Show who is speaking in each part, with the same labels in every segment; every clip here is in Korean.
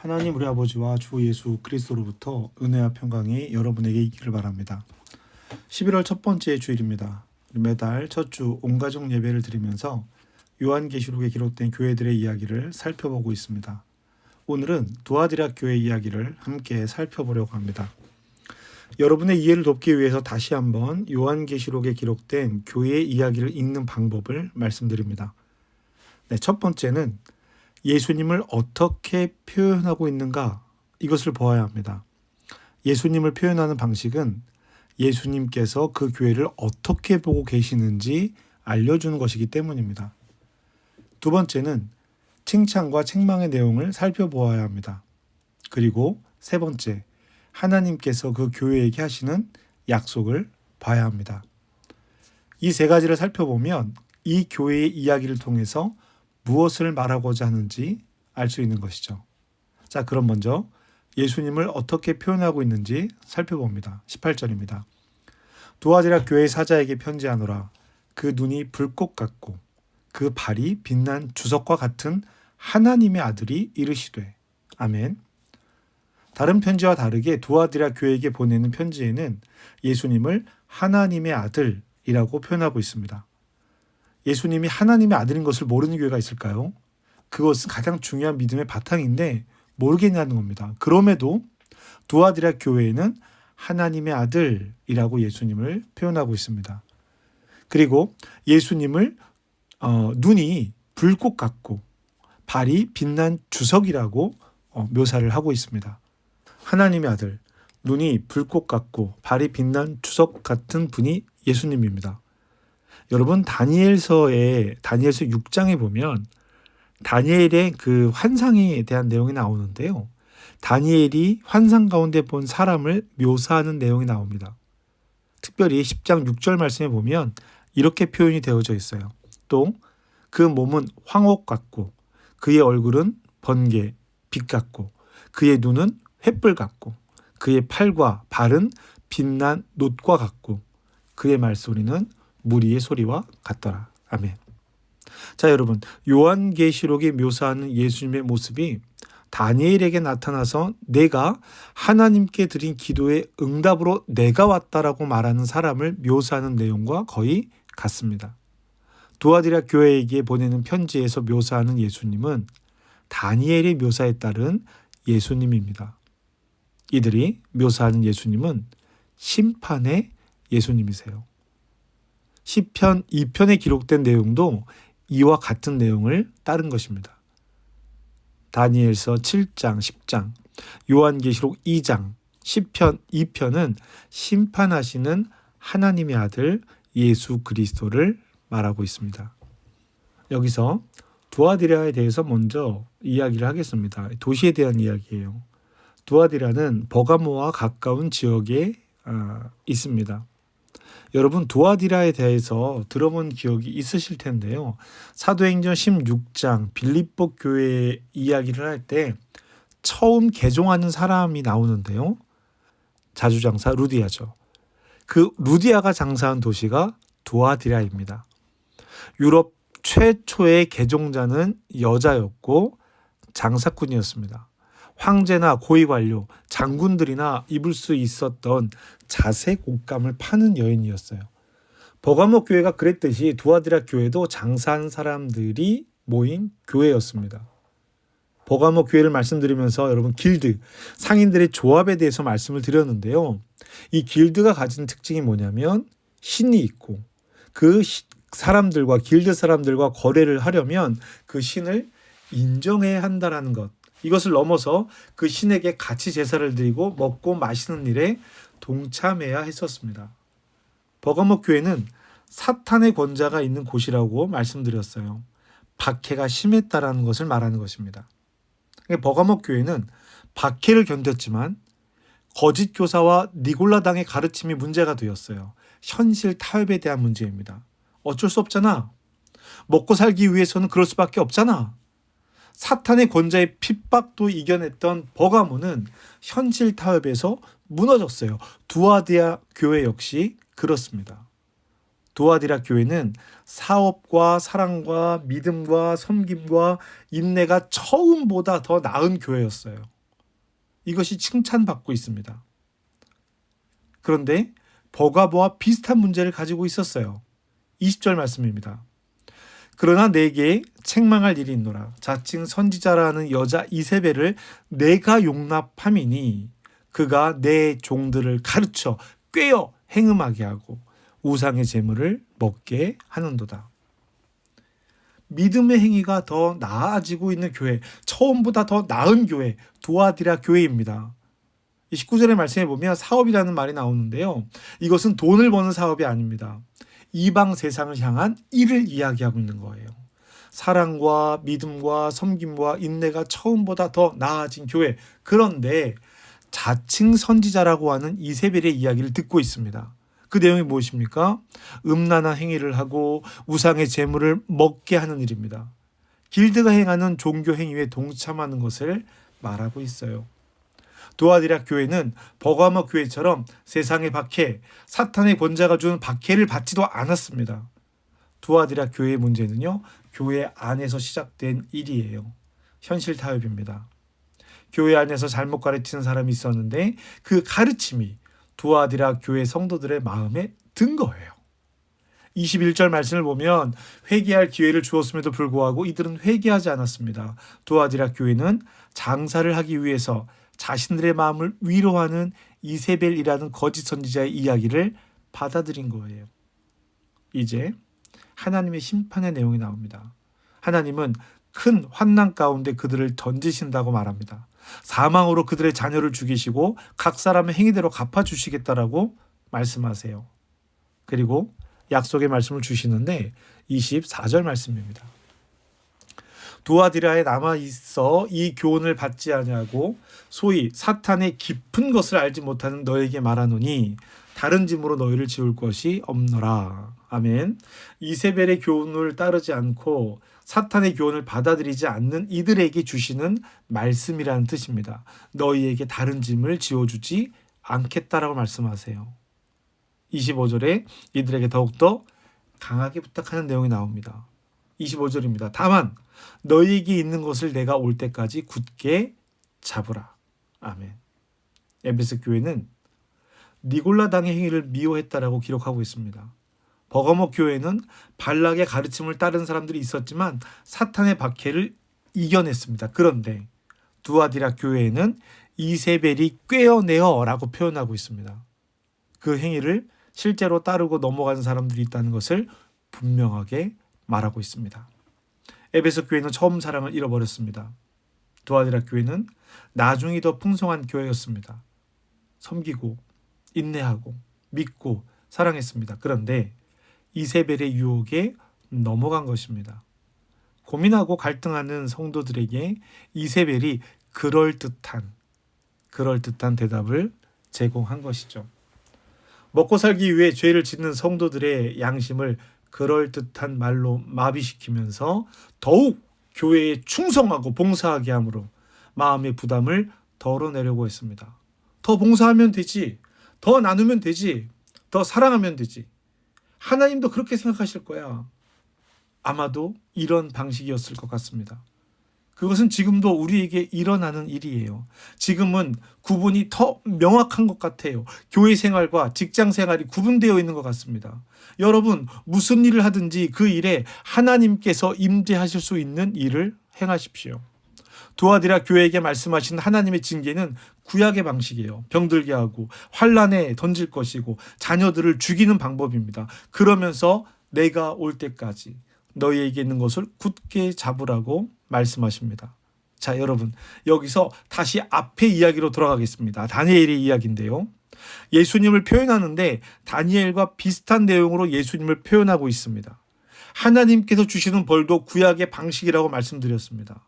Speaker 1: 하나님 우리 아버지와 주 예수 그리스도로부터 은혜와 평강이 여러분에게 있기를 바랍니다. 11월 첫 번째 주일입니다. 매달 첫 주 온가족 예배를 드리면서 요한계시록에 기록된 교회들의 이야기를 살펴보고 있습니다. 오늘은 두아디라 교회 이야기를 함께 살펴보려고 합니다. 여러분의 이해를 돕기 위해서 다시 한번 요한계시록에 기록된 교회의 이야기를 읽는 방법을 말씀드립니다. 첫 번째는 예수님을 어떻게 표현하고 있는가, 이것을 보아야 합니다. 예수님을 표현하는 방식은 예수님께서 그 교회를 어떻게 보고 계시는지 알려주는 것이기 때문입니다. 두 번째는 칭찬과 책망의 내용을 살펴보아야 합니다. 그리고 세 번째, 하나님께서 그 교회에게 하시는 약속을 봐야 합니다. 이 세 가지를 살펴보면 이 교회의 이야기를 통해서 무엇을 말하고자 하는지 알 수 있는 것이죠. 자, 그럼 먼저 예수님을 어떻게 표현하고 있는지 살펴봅니다. 18절입니다. 두아디라 교회 사자에게 편지하노라. 그 눈이 불꽃 같고 그 발이 빛난 주석과 같은 하나님의 아들이 이르시되. 아멘. 다른 편지와 다르게 두아디라 교회에게 보내는 편지에는 예수님을 하나님의 아들이라고 표현하고 있습니다. 예수님이 하나님의 아들인 것을 모르는 교회가 있을까요? 그것은 가장 중요한 믿음의 바탕인데 모르겠냐는 겁니다. 그럼에도 두아디라 교회에는 하나님의 아들이라고 예수님을 표현하고 있습니다. 그리고 예수님을 눈이 불꽃 같고 발이 빛난 주석이라고 묘사를 하고 있습니다. 하나님의 아들, 눈이 불꽃 같고 발이 빛난 주석 같은 분이 예수님입니다. 여러분, 다니엘서 6장에 보면 다니엘의 그 환상에 대한 내용이 나오는데요. 다니엘이 환상 가운데 본 사람을 묘사하는 내용이 나옵니다. 특별히 10장 6절 말씀에 보면 이렇게 표현이 되어져 있어요. 또 그 몸은 황옥 같고 그의 얼굴은 번개, 빛 같고 그의 눈은 횃불 같고 그의 팔과 발은 빛난 놋과 같고 그의 말소리는 무리의 소리와 같더라. 아멘. 자, 여러분, 요한계시록이 묘사하는 예수님의 모습이 다니엘에게 나타나서 내가 하나님께 드린 기도의 응답으로 내가 왔다라고 말하는 사람을 묘사하는 내용과 거의 같습니다. 두아디라 교회에게 보내는 편지에서 묘사하는 예수님은 다니엘의 묘사에 따른 예수님입니다. 이들이 묘사하는 예수님은 심판의 예수님이세요. 시편 2편에 기록된 내용도 이와 같은 내용을 따른 것입니다. 다니엘서 7장, 10장, 요한계시록 2장, 시편 2편은 심판하시는 하나님의 아들 예수 그리스도를 말하고 있습니다. 여기서 두아디라에 대해서 먼저 이야기를 하겠습니다. 도시에 대한 이야기예요. 두아디라는 버가모와 가까운 지역에 있습니다. 여러분, 두아디라에 대해서 들어본 기억이 있으실 텐데요. 사도행전 16장 빌립보 교회 이야기를 할 때 처음 개종하는 사람이 나오는데요. 자주장사 루디아죠. 그 루디아가 장사한 도시가 두아디라입니다. 유럽 최초의 개종자는 여자였고 장사꾼이었습니다. 황제나 고위 관료, 장군들이나 입을 수 있었던 자색 옷감을 파는 여인이었어요. 버가모 교회가 그랬듯이 두아디라 교회도 장사한 사람들이 모인 교회였습니다. 버가모 교회를 말씀드리면서 여러분, 길드, 상인들의 조합에 대해서 말씀을 드렸는데요. 이 길드가 가진 특징이 뭐냐면 신이 있고 그 사람들과, 길드 사람들과 거래를 하려면 그 신을 인정해야 한다는 것, 이것을 넘어서 그 신에게 같이 제사를 드리고 먹고 마시는 일에 동참해야 했었습니다. 버가모 교회는 사탄의 권자가 있는 곳이라고 말씀드렸어요. 박해가 심했다라는 것을 말하는 것입니다. 버가모 교회는 박해를 견뎠지만 거짓 교사와 니골라당의 가르침이 문제가 되었어요. 현실 타협에 대한 문제입니다. 어쩔 수 없잖아. 먹고 살기 위해서는 그럴 수밖에 없잖아. 사탄의 권자의 핍박도 이겨냈던 버가모는 현실 타협에서 무너졌어요. 두아디라 교회 역시 그렇습니다. 두아디라 교회는 사업과 사랑과 믿음과 섬김과 인내가 처음보다 더 나은 교회였어요. 이것이 칭찬받고 있습니다. 그런데 버가보와 비슷한 문제를 가지고 있었어요. 20절 말씀입니다. 그러나 내게 책망할 일이 있노라. 자칭 선지자라는 여자 이세벨을 내가 용납함이니 그가 내 종들을 가르쳐 꿰어 행음하게 하고 우상의 제물을 먹게 하는도다. 믿음의 행위가 더 나아지고 있는 교회, 처음보다 더 나은 교회, 두아디라 교회입니다. 19절의 말씀에 보면 사업이라는 말이 나오는데요. 이것은 돈을 버는 사업이 아닙니다. 이방 세상을 향한 일을 이야기하고 있는 거예요. 사랑과 믿음과 섬김과 인내가 처음보다 더 나아진 교회. 그런데 자칭 선지자라고 하는 이세벨의 이야기를 듣고 있습니다. 그 내용이 무엇입니까? 음란한 행위를 하고 우상의 제물을 먹게 하는 일입니다. 길드가 행하는 종교 행위에 동참하는 것을 말하고 있어요. 두아디라 교회는 버가모 교회처럼 세상의 박해, 사탄의 권자가 준 박해를 받지도 않았습니다. 두아디라 교회의 문제는요, 교회 안에서 시작된 일이에요. 현실 타협입니다. 교회 안에서 잘못 가르치는 사람이 있었는데 그 가르침이 두아디라 교회 성도들의 마음에 든 거예요. 21절 말씀을 보면 회개할 기회를 주었음에도 불구하고 이들은 회개하지 않았습니다. 두아디라 교회는 장사를 하기 위해서 자신들의 마음을 위로하는 이세벨이라는 거짓 선지자의 이야기를 받아들인 거예요. 이제 하나님의 심판의 내용이 나옵니다. 하나님은 큰 환난 가운데 그들을 던지신다고 말합니다. 사망으로 그들의 자녀를 죽이시고 각 사람의 행위대로 갚아주시겠다라고 말씀하세요. 그리고 약속의 말씀을 주시는데 24절 말씀입니다. 두아디라에 남아있어 이 교훈을 받지 아니하고 소위 사탄의 깊은 것을 알지 못하는 너에게 말하노니 다른 짐으로 너희를 지울 것이 없노라. 아멘. 이세벨의 교훈을 따르지 않고 사탄의 교훈을 받아들이지 않는 이들에게 주시는 말씀이라는 뜻입니다. 너희에게 다른 짐을 지워주지 않겠다라고 말씀하세요. 25절에 이들에게 더욱더 강하게 부탁하는 내용이 나옵니다. 25절입니다. 다만 너희에게 있는 것을 내가 올 때까지 굳게 잡으라. 아멘. 에베소 교회는 니골라당의 행위를 미워했다라고 기록하고 있습니다. 버가모 교회는 발락의 가르침을 따른 사람들이 있었지만 사탄의 박해를 이겨냈습니다. 그런데 두아디라 교회에는 이세벨이 꿰어내어라고 표현하고 있습니다. 그 행위를 실제로 따르고 넘어가는 사람들이 있다는 것을 분명하게 말하고 있습니다. 에베소 교회는 처음 사랑을 잃어버렸습니다. 두아디라 교회는 나중이 더 풍성한 교회였습니다. 섬기고 인내하고 믿고 사랑했습니다. 그런데 이세벨의 유혹에 넘어간 것입니다. 고민하고 갈등하는 성도들에게 이세벨이 그럴듯한 대답을 제공한 것이죠. 먹고 살기 위해 죄를 짓는 성도들의 양심을 그럴듯한 말로 마비시키면서 더욱 교회에 충성하고 봉사하게 함으로 마음의 부담을 덜어내려고 했습니다. 더 봉사하면 되지, 더 나누면 되지, 더 사랑하면 되지. 하나님도 그렇게 생각하실 거야. 아마도 이런 방식이었을 것 같습니다. 그것은 지금도 우리에게 일어나는 일이에요. 지금은 구분이 더 명확한 것 같아요. 교회 생활과 직장 생활이 구분되어 있는 것 같습니다. 여러분, 무슨 일을 하든지 그 일에 하나님께서 임재하실 수 있는 일을 행하십시오. 두아디라 교회에게 말씀하신 하나님의 징계는 구약의 방식이에요. 병들게 하고 환난에 던질 것이고 자녀들을 죽이는 방법입니다. 그러면서 내가 올 때까지 너희에게 있는 것을 굳게 잡으라고 말씀하십니다. 자, 여러분, 여기서 다시 앞의 이야기로 돌아가겠습니다. 다니엘의 이야기인데요. 예수님을 표현하는데 다니엘과 비슷한 내용으로 예수님을 표현하고 있습니다. 하나님께서 주시는 벌도 구약의 방식이라고 말씀드렸습니다.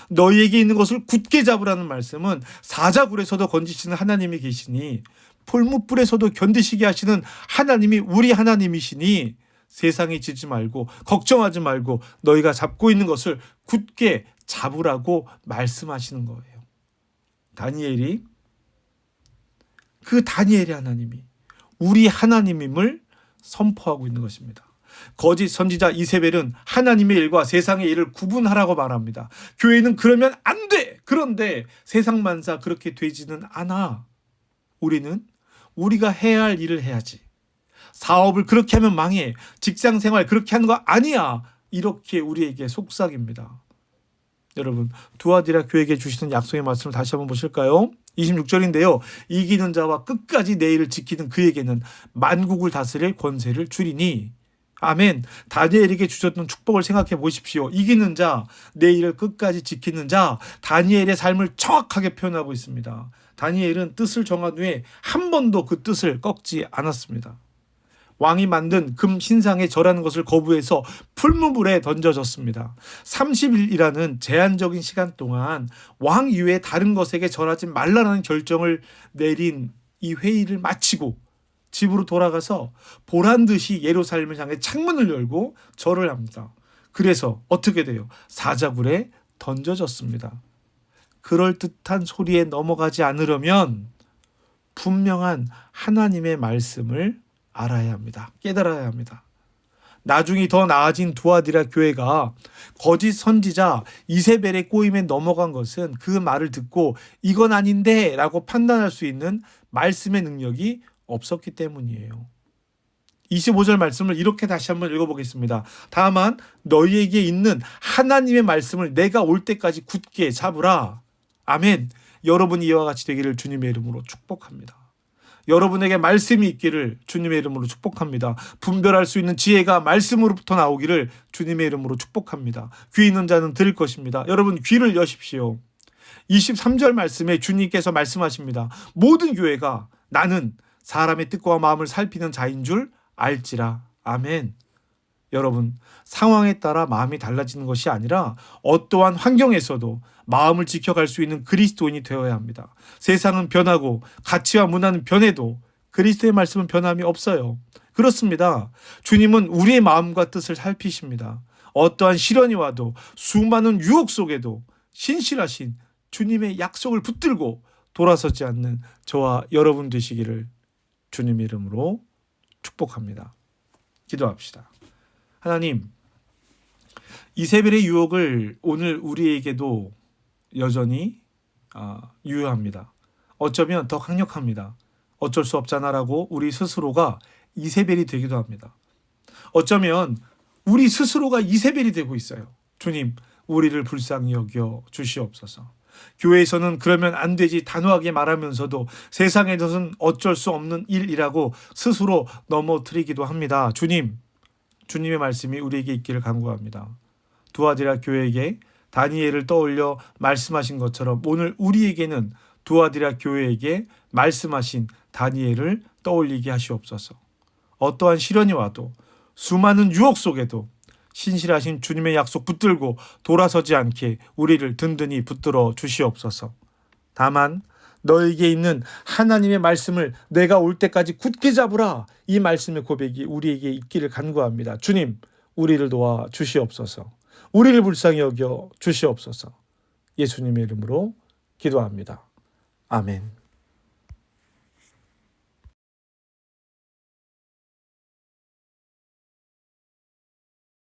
Speaker 1: 너희에게 있는 것을 굳게 잡으라는 말씀은 사자굴에서도 건지시는 하나님이 계시니 풀무불에서도 견디시게 하시는 하나님이 우리 하나님이시니 세상에 지지 말고 걱정하지 말고 너희가 잡고 있는 것을 굳게 잡으라고 말씀하시는 거예요. 다니엘의 하나님이 우리 하나님임을 선포하고 있는 것입니다. 거짓 선지자 이세벨은 하나님의 일과 세상의 일을 구분하라고 말합니다. 교회는 그러면 안 돼! 그런데 세상 만사 그렇게 되지는 않아. 우리는 우리가 해야 할 일을 해야지. 사업을 그렇게 하면 망해. 직장 생활 그렇게 하는 거 아니야. 이렇게 우리에게 속삭입니다. 여러분, 두아디라 교회에게 주시는 약속의 말씀을 다시 한번 보실까요? 26절인데요. 이기는 자와 끝까지 내 일을 지키는 그에게는 만국을 다스릴 권세를 주리니. 아멘. 다니엘에게 주셨던 축복을 생각해 보십시오. 이기는 자, 내 일을 끝까지 지키는 자, 다니엘의 삶을 정확하게 표현하고 있습니다. 다니엘은 뜻을 정한 후에 한 번도 그 뜻을 꺾지 않았습니다. 왕이 만든 금 신상에 절하는 것을 거부해서 풀무불에 던져졌습니다. 30일이라는 제한적인 시간 동안 왕 이외에 다른 것에게 절하지 말라는 결정을 내린 이 회의를 마치고 집으로 돌아가서 보란 듯이 예루살렘을 향해 창문을 열고 절을 합니다. 그래서 어떻게 돼요? 사자굴에 던져졌습니다. 그럴듯한 소리에 넘어가지 않으려면 분명한 하나님의 말씀을 알아야 합니다. 깨달아야 합니다. 나중에 더 나아진 두아디라 교회가 거짓 선지자 이세벨의 꼬임에 넘어간 것은 그 말을 듣고 이건 아닌데 라고 판단할 수 있는 말씀의 능력이 없었기 때문이에요. 25절 말씀을 이렇게 다시 한번 읽어보겠습니다. 다만 너희에게 있는 하나님의 말씀을 내가 올 때까지 굳게 잡으라. 아멘. 여러분이 이와 같이 되기를 주님의 이름으로 축복합니다. 여러분에게 말씀이 있기를 주님의 이름으로 축복합니다. 분별할 수 있는 지혜가 말씀으로부터 나오기를 주님의 이름으로 축복합니다. 귀 있는 자는 들을 것입니다. 여러분 귀를 여십시오. 23절 말씀에 주님께서 말씀하십니다. 모든 교회가 나는 사람의 뜻과 마음을 살피는 자인 줄 알지라. 아멘. 여러분, 상황에 따라 마음이 달라지는 것이 아니라 어떠한 환경에서도 마음을 지켜갈 수 있는 그리스도인이 되어야 합니다. 세상은 변하고 가치와 문화는 변해도 그리스도의 말씀은 변함이 없어요. 그렇습니다. 주님은 우리의 마음과 뜻을 살피십니다. 어떠한 시련이 와도 수많은 유혹 속에도 신실하신 주님의 약속을 붙들고 돌아서지 않는 저와 여러분 되시기를 주님의 이름으로 축복합니다. 기도합시다. 하나님, 이세벨의 유혹을 오늘 우리에게도 여전히 유효합니다. 어쩌면 더 강력합니다. 어쩔 수 없잖아라고 우리 스스로가 이세벨이 되기도 합니다. 어쩌면 우리 스스로가 이세벨이 되고 있어요. 주님, 우리를 불쌍히 여겨 주시옵소서. 교회에서는 그러면 안 되지 단호하게 말하면서도 세상에서는 어쩔 수 없는 일이라고 스스로 넘어뜨리기도 합니다. 주님, 주님의 말씀이 우리에게 있기를 간구합니다. 두아디라 교회에게 다니엘을 떠올려 말씀하신 것처럼 오늘 우리에게는 두아디라 교회에게 말씀하신 다니엘을 떠올리게 하시옵소서. 어떠한 시련이 와도 수많은 유혹 속에도 신실하신 주님의 약속 붙들고 돌아서지 않게 우리를 든든히 붙들어 주시옵소서. 다만 너에게 있는 하나님의 말씀을 내가 올 때까지 굳게 잡으라. 이 말씀의 고백이 우리에게 있기를 간구합니다. 주님, 우리를 도와 주시옵소서. 우리를 불쌍히 여겨 주시옵소서. 예수님의 이름으로 기도합니다. 아멘.